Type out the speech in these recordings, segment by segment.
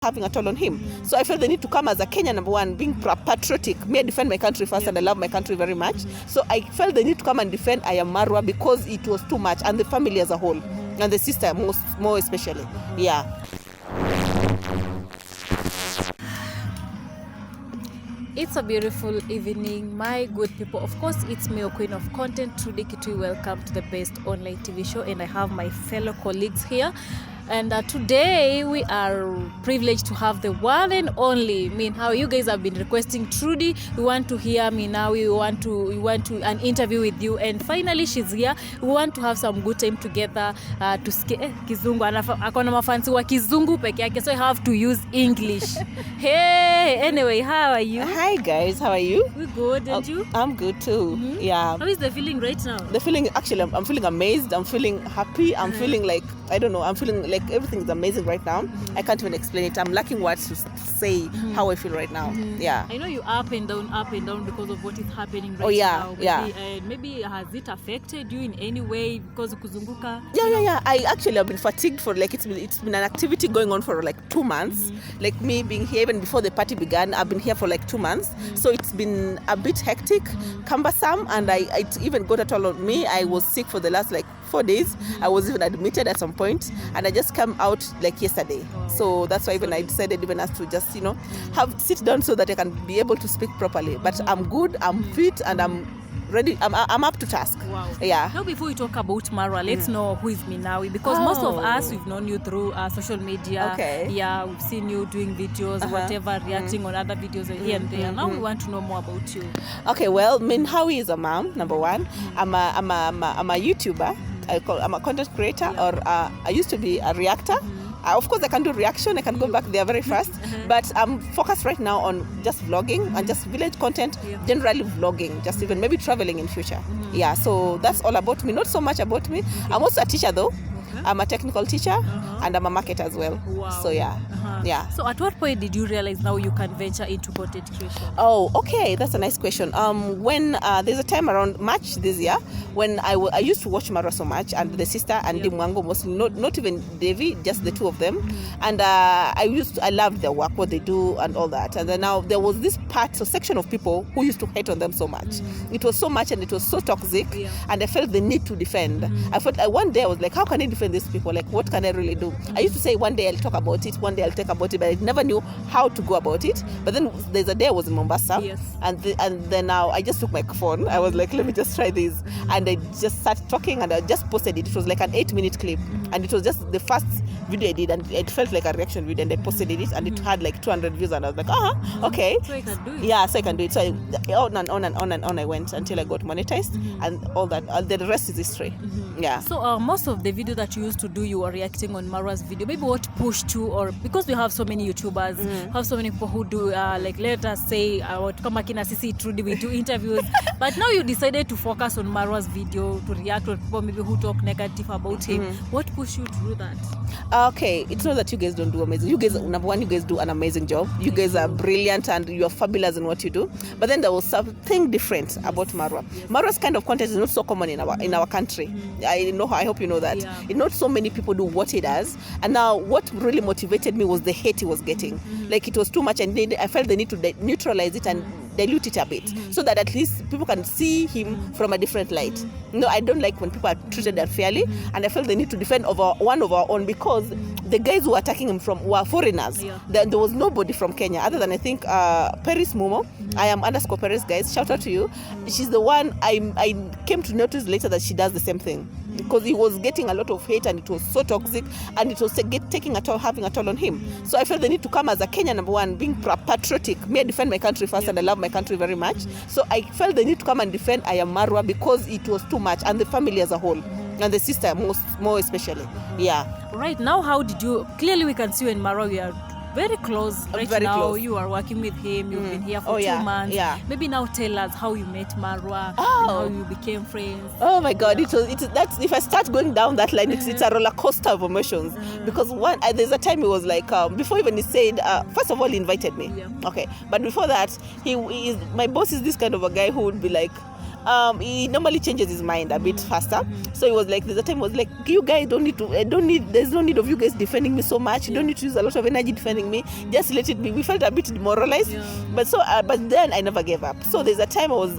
having a toll on him. So I felt the need to come as a Kenyan, number one, being patriotic. Me, I defend my country first, and I love my country very much. So I felt the need to come and defend I am Marwa because it was too much, and the family as a whole, and the sister more especially. Yeah. It's a beautiful evening, my good people. Of course, it's me, your queen of content, Trudy Kitui. Welcome to the best online TV show, and I have my fellow colleagues here. And today we are privileged to have the one and only Minhawi. You guys have been requesting Trudy. We want to hear Minhawi. We want to an interview with you. And finally, she's here. We want to have some good time together to Kizungu. Akona mafansi wa Kizungu peke yake, so I have to use English. Hey, anyway, how are you? Hi guys, how are you? We're good, and you? I'm good too. Yeah. How is the feeling right now? The feeling, actually, I'm feeling amazed. I'm feeling happy. I'm feeling like, I don't know, I'm feeling like everything's amazing right now. I can't even explain it. I'm lacking words to say how I feel right now. Yeah. I know you up and down because of what is happening right now. Maybe has it affected you in any way because of kuzunguka? Yeah. I actually have been fatigued for like, it's been an activity going on for like 2 months. Like me being here even before the party began, I've been here for like 2 months. So it's been a bit hectic, cumbersome, and it even got a toll on me. I was sick for the last like 4 days. I was even admitted at some point, and I just came out like yesterday. So that's why even I decided even as to just, sit down so that I can be able to speak properly. But I'm good, I'm fit, and I'm ready. I'm up to task. Wow. Yeah. Now before we talk about Marwa, let's know who is Minhawi, because most of us, we've known you through social media. Okay. Yeah, we've seen you doing videos, whatever, reacting on other videos here and there. Now we want to know more about you. Okay, well, Minhawi is a mom, number one. I'm a YouTuber. I'm a content creator, or I used to be a reactor. Of course, I can do reaction. I can go back there very fast. But I'm focused right now on just vlogging and just village content, generally vlogging, just even maybe traveling in future. Yeah, so that's all about me. Not so much about me. I'm also a teacher though. I'm a technical teacher and I'm a marketer as well. Wow. So yeah. So at what point did you realize now you can venture into content creation? Oh, okay, that's a nice question. When there's a time around March this year when I used to watch Maro so much, and the sister and Dimwango mostly, not even Devi, just the two of them. And I loved their work, what they do and all that. And then now there was this section of people who used to hate on them so much. It was so much and it was so toxic, and I felt the need to defend. I felt one day I was like, how can I defend these people? Like, what can I really do? I used to say one day I'll talk about it, one day I'll talk about it, but I never knew how to go about it. But then there's a day I was in Mombasa, and then now I just took my phone. I was like, let me just try this, and I just started talking, and I just posted it. It was like an 8-minute clip, and it was just the first video I did, and it felt like a reaction video, and I posted it, and it had like 200 views, and I was like, okay, so I can do it. Yeah, so I can do it. So on and on I went until I got monetized, and all that. The rest is history. Yeah. So most of the video that you used to do, you were reacting on Marwa's video. Maybe what pushed you, or because we have so many YouTubers, have so many people who do like, let us say, kama kina sisi Trudy, we do interviews, but now you decided to focus on Marwa's video, to react on people maybe who talk negative about him. What pushed you to do that? Okay, it's not that you guys don't do amazing. You guys, number one, you guys do an amazing job. You guys are brilliant and you're fabulous in what you do. But then there was something different about Marwa. Marwa's kind of content is not so common in our country. I hope you know that. Not so many people do what he does. And now what really motivated me was the hate he was getting. Like, it was too much, and I felt the need to neutralize it and dilute it a bit, so that at least people can see him from a different light. I don't like when people are treated unfairly, and I felt the need to defend one of our own, because the guys who were attacking him were foreigners. There was nobody from Kenya other than, I think, Paris Mumo. I am _Paris, guys. Shout out to you. She's the one I came to notice later that she does the same thing, because he was getting a lot of hate, and it was so toxic, and it was having a toll on him. So I felt the need to come as a Kenyan, number one, being patriotic. Me, I defend my country first, and I love my country very much. So I felt the need to come and defend I am Marwa because it was too much, and the family as a whole, and the sister more especially. Yeah. Right now, how did you? Clearly, we can see you and Maro, we are very close very now. Close. You are working with him. You've been here for 2 months. Maybe now tell us how you met Marwa, and how you became friends. Oh my God! That's if I start going down that line, it's a roller coaster of emotions. Because there's a time he was like, before even he said, first of all, he invited me. Okay, but before that, my boss is this kind of a guy who would be like, he normally changes his mind a bit faster. So he was like, there's a time he was like, you guys there's no need of you guys defending me so much. You don't need to use a lot of energy defending me. Just let it be. We felt a bit demoralized, but then I never gave up. So there's a time I was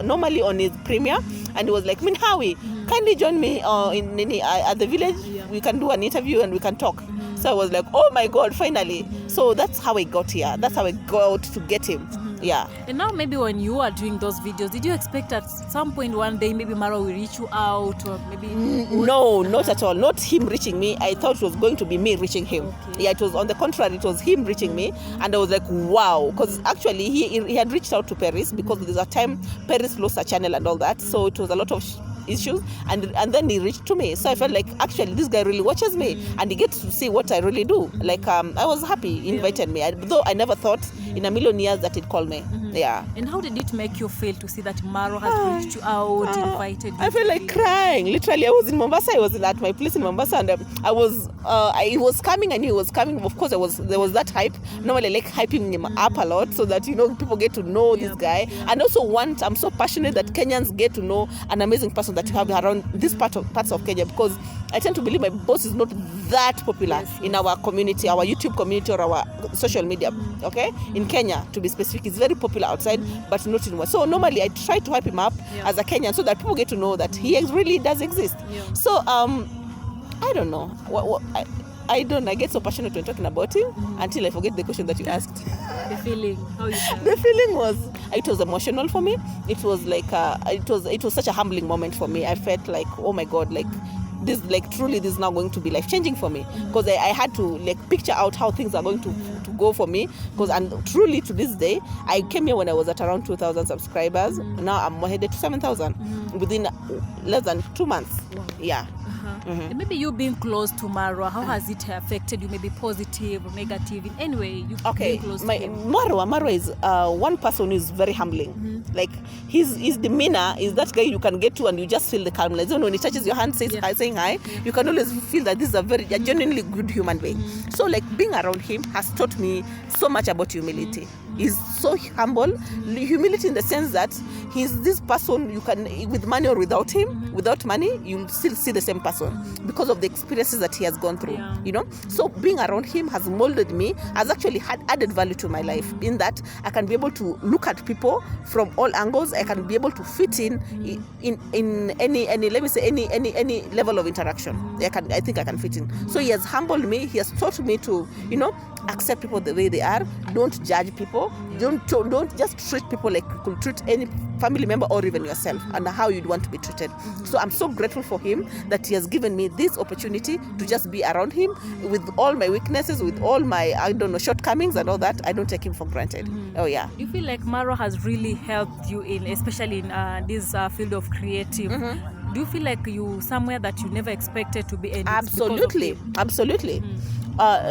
normally on his premiere, and he was like, Minhawi, kindly join me at the village. We can do an interview and we can talk. So I was like, oh my God, finally. So that's how I got here. That's how I got to get him. Yeah. And now maybe when you are doing those videos, did you expect at some point one day maybe Maro will reach you out, or maybe no, not at all. Not him reaching me. I thought it was going to be me reaching him. Okay. Yeah, it was on the contrary, it was him reaching me, and I was like, wow, because actually he had reached out to Paris, because there's a time Paris lost a channel and all that, so it was a lot of issues, and then he reached to me. So I felt like actually this guy really watches me, and he gets to see what I really do. Like I was happy he invited me, though I never thought in a million years that he'd call me. Yeah. And how did it make you feel to see that Maro has reached you out, invited you? I felt like crying. Literally, I was in Mombasa. I was at my place in Mombasa, and he was coming. I knew he was coming. Of course, there was that hype. Normally, I like hyping him up a lot, so that people get to know this guy. And also I'm so passionate that Kenyans get to know an amazing person that you have around this parts of Kenya, because I tend to believe my boss is not that popular in our community, our YouTube community, or our social media. Okay, in Kenya to be specific, it's very popular outside, but not in. So normally I try to hype him up as a Kenyan, so that people get to know that he really does exist. So I don't know I get so passionate when talking about him until I forget the question that you asked. The feeling, how you felt? The feeling was emotional for me. It was like it was such a humbling moment for me. I felt like, oh my God, like this, like truly this is now going to be life changing for me, because I had to like picture out how things are going to go for me, and truly to this day, I came here when I was at around 2,000 subscribers. Now I'm headed to 7,000 within less than 2 months. Wow. Yeah. And maybe you being close to Marwa, how has it affected you? Maybe positive or negative in any way? Okay, being close to him? Marwa is one person who is very humbling. Like his demeanor is that guy you can get to and you just feel the calmness. Even when he touches your hand, saying hi, you can always feel that this is a genuinely good human being. So like being around him has taught me so much about humility. He's so humble. Humility in the sense that he's this person you can, with money or without him, without money, you'll still see the same person because of the experiences that he has gone through. So being around him has molded me, has actually had added value to my life, in that I can be able to look at people from all angles. I can be able to fit in any let me say any level of interaction. I think I can fit in. So he has humbled me. He has taught me to accept people the way they are. Don't judge people. Don't just treat people like you could treat any family member or even yourself, and how you'd want to be treated. So I'm so grateful for him that he has given me this opportunity to just be around him with all my weaknesses, with all my shortcomings and all that. I don't take him for granted. Oh yeah. You feel like Maro has really helped you especially in this field of creative? Do you feel like you somewhere that you never expected to be? Absolutely.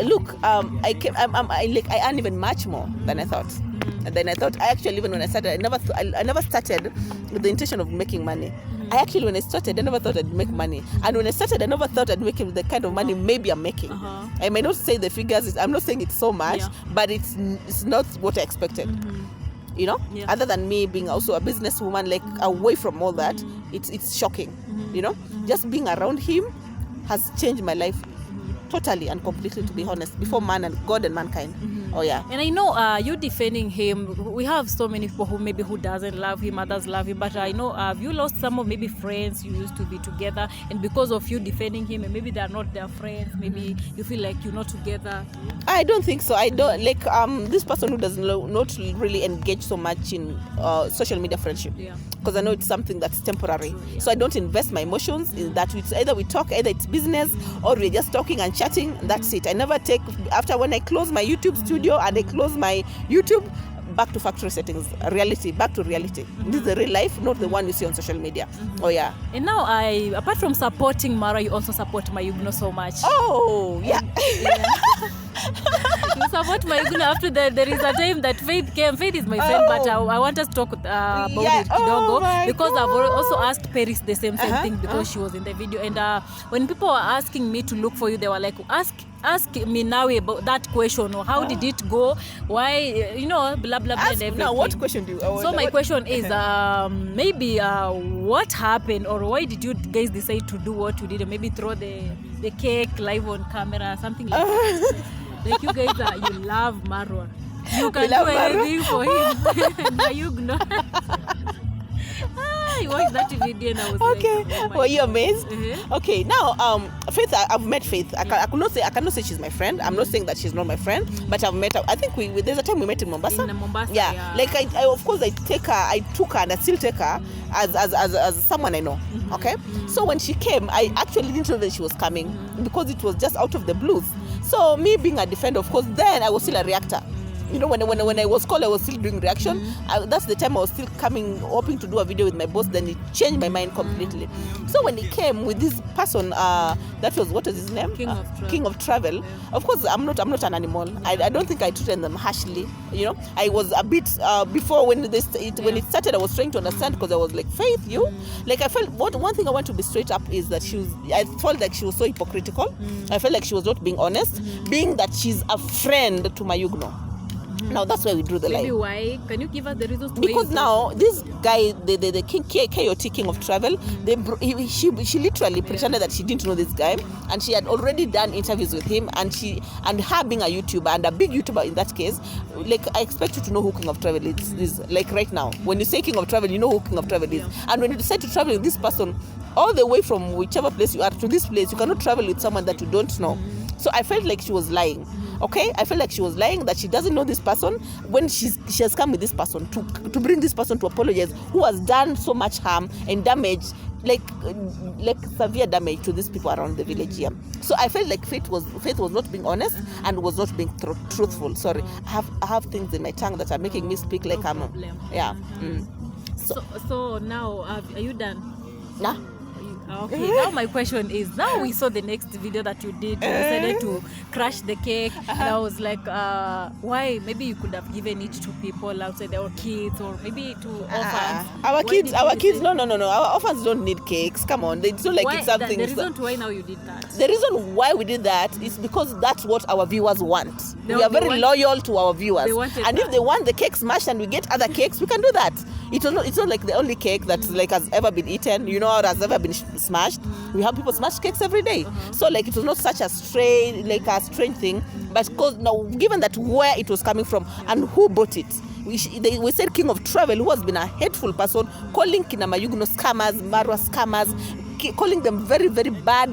Look, I earn even much more than I thought. I actually, even when I started, I never started with the intention of making money. When I started, I never thought I'd make money. And when I started, I never thought I'd make the kind of money maybe I'm making. I may not say the figures. I'm not saying it's so much, but it's not what I expected. Other than me being also a businesswoman, like away from all that, it's shocking. Just being around him has changed my life totally and completely, to be honest, before man and God and mankind. Oh yeah. And I know you defending him. We have so many people who doesn't love him, others love him, but I know have you lost some of maybe friends you used to be together, and because of you defending him, and maybe they're not their friends, maybe you feel like you're not together? I don't think so. I don't like this person who does not really engage so much in social media friendship, because I know it's something that's temporary. So I don't invest my emotions in that. It's either we talk, either it's business, or we're just talking and chatting. That's it. I never take, after when I close my YouTube studio and I close my YouTube, back to factory settings, back to reality. This is the real life, not the one you see on social media. Oh yeah. And now apart from supporting Maro, you also support myugo so much. Oh yeah. You support myugo. After that, there is a time that Faith came. Faith is my friend, but I want us to talk about it kidogo, because I've also asked Paris the same thing because she was in the video. And when people were asking me to look for you, they were like, ask Minhawi about that question, or how did it go, why, blah blah blah and everything. Now, what question do you? So my question is, maybe what happened, or why did you guys decide to do what you did, and maybe throw the cake live on camera, something like that. Like you guys you love Marwa. You can do anything for him. Myugo. I watched that video and I was okay. like, oh my Were you God. amazed? Okay, now Faith, I've met Faith. I cannot say she's my friend. I'm not saying that she's not my friend, but I've met her. I think there's a time we met in Mombasa. In Mombasa, yeah. Like I of course I took her and I still take her as someone I know. Okay? So when she came, I actually didn't know that she was coming because it was just out of the blues. So me being a defender, of course, then I was still a reactor. When I was called, I was still doing reaction. That's the time I was still hoping to do a video with my boss. Then it changed my mind completely. So when he came with this person, that was, what was his name? King of Travel. Of course, I'm not an animal. I don't think I treated them harshly. I was a bit before when it started. I was trying to understand, because I was like, Faith, I felt one thing I want to be straight up is that I felt like she was so hypocritical. I felt like she was not being honest, being that she's a friend to myugo. Now that's where we drew the line. Maybe why? Can you give us the reasons? Because now this guy, the King of Travel, she literally pretended that she didn't know this guy, and she had already done interviews with him, and her being a YouTuber and a big YouTuber in that case, like I expect you to know who King of Travel is. Like right now, when you say King of Travel, you know who King of Travel is, and when you decide to travel with this person, all the way from whichever place you are to this place, you cannot travel with someone that you don't know. So I felt like she was lying. Okay, I felt like she was lying, that she doesn't know this person when she has come with this person to bring this person to apologize, who has done so much harm and damage, like severe damage to these people around the village here. So I felt like Faith was not being honest and was not being truthful. Sorry, I have things in my tongue that are making me speak like I'm. Yeah. So now are you done? Nah. Okay, now my question is, now we saw the next video that you did, you decided to crash the cake, and I was like, why? Maybe you could have given it to people outside, or kids, or maybe to orphans. Our kids, no, our orphans don't need cakes. Come on, it's not like it's something. The reason why now you did that? The reason why we did that is because that's what our viewers want. We are very loyal to our viewers, and if they want the cake smashed and we get other cakes, we can do that. It's not like the only cake that has ever been eaten, or has ever been smashed. We have people smash cakes every day. So it was not such a strange thing. But now, given that where it was coming from and who bought it, we said King of Travel, who has been a hateful person, calling Kina myugo scammers, Marwa scammers, calling them very, very bad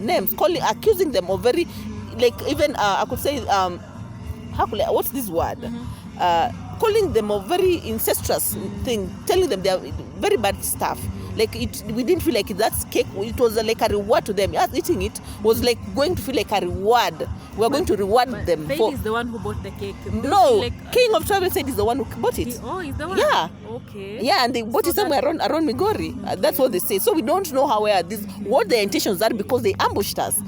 names, accusing them of very, even I could say, what's this word? Calling them a very incestuous thing, telling them they are very bad stuff. We didn't feel like that's cake. It was like a reward to them. Us eating it was like going to feel like a reward. We are going to reward them. Faith is the one who bought the cake. No, King of Travel said he's the one who bought it. He's the one? Yeah. Okay. Yeah, and they bought it somewhere around Migori. That's what they say. So we don't know what their intentions are, because they ambushed us.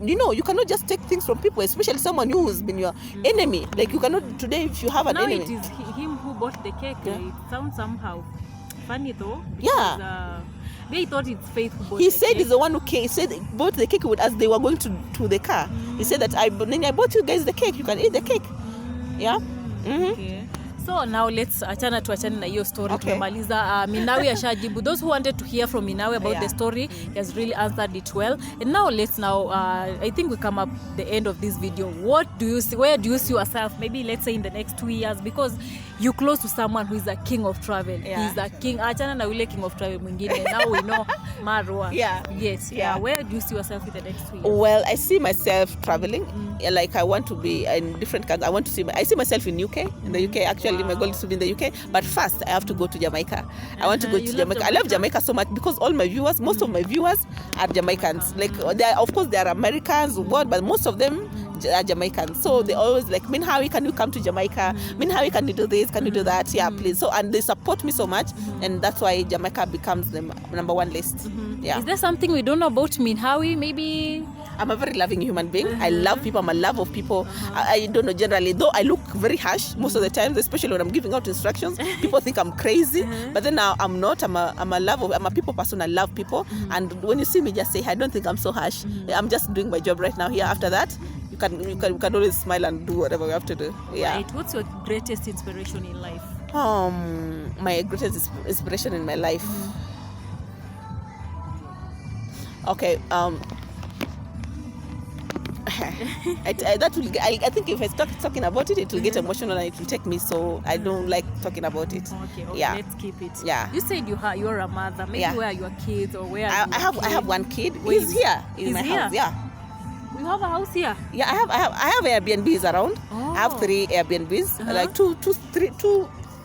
You cannot just take things from people, especially someone who has been your enemy. You cannot today, if you have an enemy. Now it is him who bought the cake. Yeah. It sounds somehow funny though. Yeah. They thought it's Faith who bought He the said cake. he's the one who came. He said he bought the cake as they were going to the car. He said that I bought you guys the cake. You can eat the cake. Yeah. Okay. So now let's tuachane na hiyo story. Tumemaliza. Minhawi ashajibu. Those who wanted to hear from Minhawi about the story, he has really answered it well. And now I think we come up the end of this video. Where do you see yourself? Maybe let's say in the next 2 years, because you're close to someone who is a king of travel. Yeah. He's a king. Achana na ule king of travel mwingine. Now we know Marwa. Yeah. Yes. Yeah. Where do you see yourself in the next 2 years? Well, I see myself traveling. I want to be in different countries. I see myself in UK. In the UK, actually, my goal is to be in the UK. But first, I have to go to Jamaica. I want to go to Jamaica. I love Jamaica so much because most of my viewers are Jamaicans. Of course, there are Americans, but most of them are Jamaicans. So they always like, Minhawi, can you come to Jamaica? Minhawi, can you do this? Can you do that? Yeah, please. So, and they support me so much, and that's why Jamaica becomes the number one list. Yeah. Is there something we don't know about Minhawi? Maybe I'm a very loving human being. I love people. I'm a love of people. I don't know, generally, though I look very harsh most of the times, especially when I'm giving out instructions. People think I'm crazy, but then now I'm not. I'm a people person. I love people. And when you see me, just say, I don't think I'm so harsh. I'm just doing my job right now here. After that, you can always smile and do whatever you have to do. Yeah. Right. What's your greatest inspiration in life? My greatest inspiration in my life. Okay. I think if I start talking about it, it will get emotional and it will take me. So I don't like talking about it. Okay. Yeah. Let's keep it. Yeah. You said you're a mother. Maybe where are your kids, or where? I have one kid. He's here in my house. Yeah. You have a house here? Yeah, I have Airbnbs around. Oh. I have 3 Airbnbs, like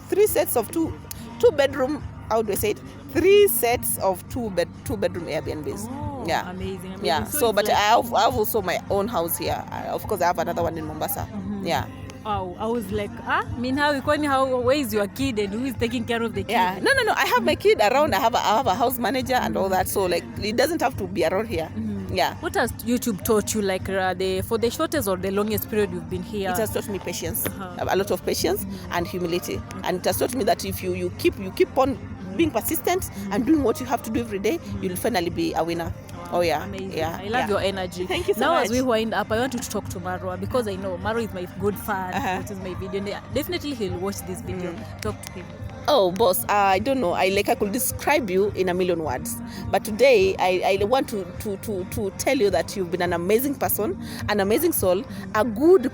three sets of two bedroom. How do I say it? 3 sets of two bedroom Airbnbs. Oh, yeah, amazing. Yeah. So but like, I have also my own house here. Of course, I have another one in Mombasa. Yeah. Oh, I was like, Minhawi, where is your kid and who is taking care of the kid? Yeah. No. I have my kid around. I have a house manager and all that. So like, it doesn't have to be around here. Yeah. What has YouTube taught you, like for the shortest or the longest period you've been here? It has taught me patience, a lot of patience and humility, and it has taught me that if you keep on being persistent and doing what you have to do every day, you'll finally be a winner. Oh yeah, amazing. Yeah. I love your energy. Thank you so now, much. as we wind up, I want you to talk to Marwa because I know Maro is my good fan. Watches my video. Definitely, he'll watch this video. Talk to him. Oh, boss, I don't know. I could describe you in a million words, but today I want to tell you that you've been an amazing person, an amazing soul, a good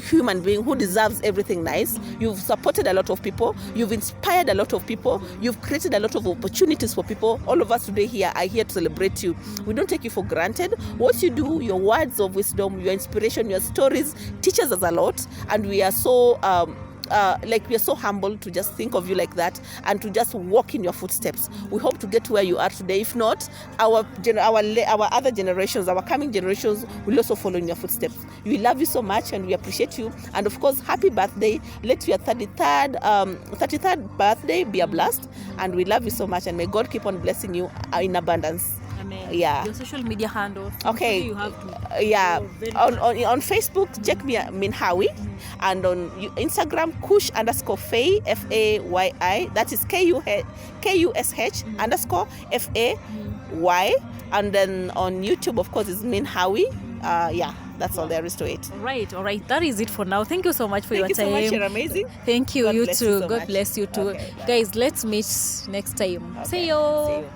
human being who deserves everything nice. You've supported a lot of people. You've inspired a lot of people. You've created a lot of opportunities for people. All of us today here are here to celebrate you. We don't take you for granted. What you do, your words of wisdom, your inspiration, your stories teaches us a lot, and we are so we are so humble to just think of you like that and to just walk in your footsteps. We hope to get to where you are today. If not, our other generations, our coming generations will also follow in your footsteps. We love you so much and we appreciate you. And of course, happy birthday. Let your 33rd birthday be a blast. And we love you so much, and may God keep on blessing you in abundance. Amen. Yeah. Your social media handles. Okay. You have to. On Facebook, check me Minhawi, and on Instagram, Kush_Fay, FAYI. That is KUSH_FAY. And then on YouTube, of course, is Minhawi. That's all there is to it. All right. That is it for now. Thank you so much for your time. Thank you so much. You're amazing. Thank you. God You bless too. you so God much. bless you too. Okay. Guys, let's meet next time. Okay. See you. See you.